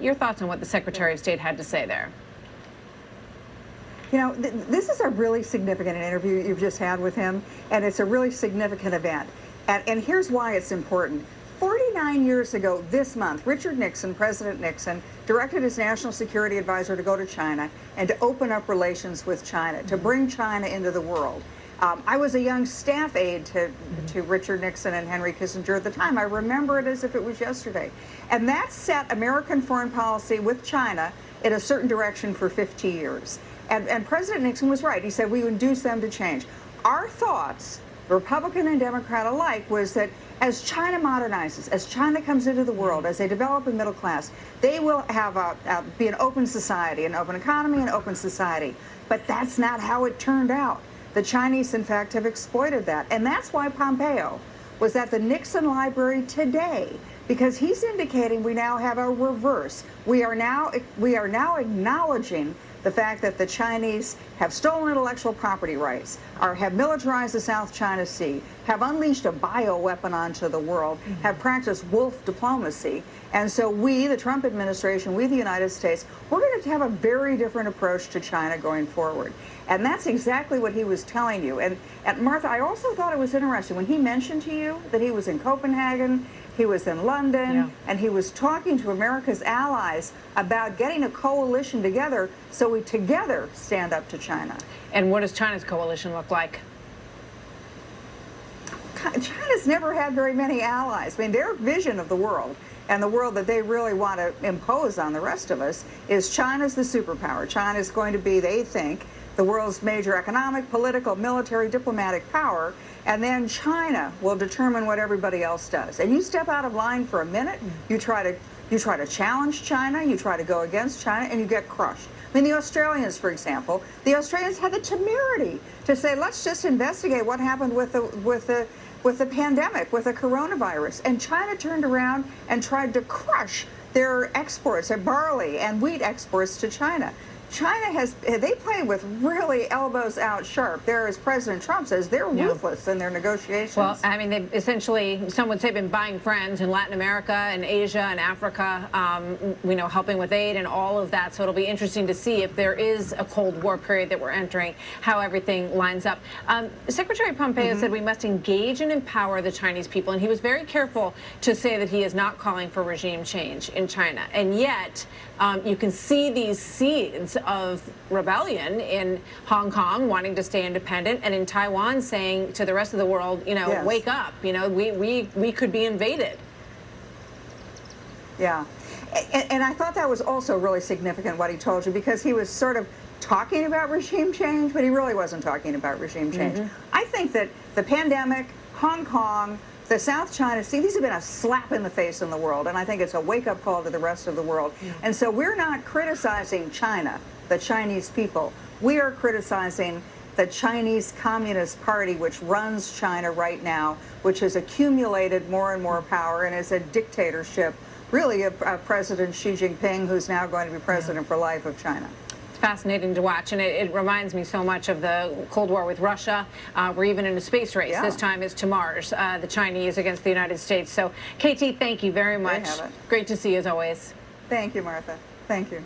Your thoughts on what the Secretary of State had to say there? You know, this is a really significant interview you've just had with him, and it's a really significant event. And here's why it's important. 49 years ago this month, Richard Nixon, President Nixon, directed his national security advisor to go to China and to open up relations with China, to bring China into the world. I was a young staff aide to Richard Nixon and Henry Kissinger at the time. I remember it as if it was yesterday. And that set American foreign policy with China in a certain direction for 50 years. And President Nixon was right. He said we would induce them to change. Our thoughts, Republican and Democrat alike, was that as China modernizes, as China comes into the world, as they develop a middle class, they will have be an open society, an open economy, an open society. But that's not how it turned out. The Chinese, in fact, have exploited that. And that's why Pompeo was at the Nixon Library today, because he's indicating we now have a reverse. We are now acknowledging the fact that the Chinese have stolen intellectual property rights, have militarized the South China Sea, have unleashed a bioweapon onto the world, have practiced wolf diplomacy. And so we, the Trump administration, we, the United States, we're going to have a very different approach to China going forward. And that's exactly what he was telling you. And Martha, I also thought it was interesting when he mentioned to you that he was in Copenhagen, he was in London, and he was talking to America's allies about getting a coalition together so we together stand up to China. And what does China's coalition look like? China's never had very many allies. I mean, their vision of the world and the world that they really want to impose on the rest of us is China's the superpower. China's going to be, they think, the world's major economic, political, military, diplomatic power, and then China will determine what everybody else does. And you step out of line for a minute, you try to challenge China, you try to go against China, and you get crushed. I mean, the Australians, for example, the Australians had the temerity to say, let's just investigate what happened with the pandemic, with the coronavirus. And China turned around and tried to crush their exports, their barley and wheat exports to China. China they play with really elbows out sharp. They're, as President Trump says, they're ruthless in their negotiations. Well, I mean, they've essentially, some would say, been buying friends in Latin America and Asia and Africa, helping with aid and all of that. So it'll be interesting to see if there is a Cold War period that we're entering, how everything lines up. Secretary Pompeo said we must engage and empower the Chinese people, and he was very careful to say that he is not calling for regime change in China. And yet, you can see these seeds of rebellion in Hong Kong wanting to stay independent, and in Taiwan saying to the rest of the world, wake up, we could be invaded. Yeah. And I thought that was also really significant what he told you, because he was sort of talking about regime change, but he really wasn't talking about regime change. I think that the pandemic, Hong Kong, the South China Sea, these have been a slap in the face in the world, and I think it's a wake-up call to the rest of the world. And so we're not criticizing China, the Chinese people. We are criticizing the Chinese Communist Party, which runs China right now, which has accumulated more and more power and is a dictatorship, really, of President Xi Jinping, who's now going to be president for life of China. Fascinating to watch, and it reminds me so much of the Cold War with Russia. We're even in a space race. This time it's to Mars, the Chinese against the United States. So, KT, thank you very much. Great to see you as always. Thank you, Martha. Thank you.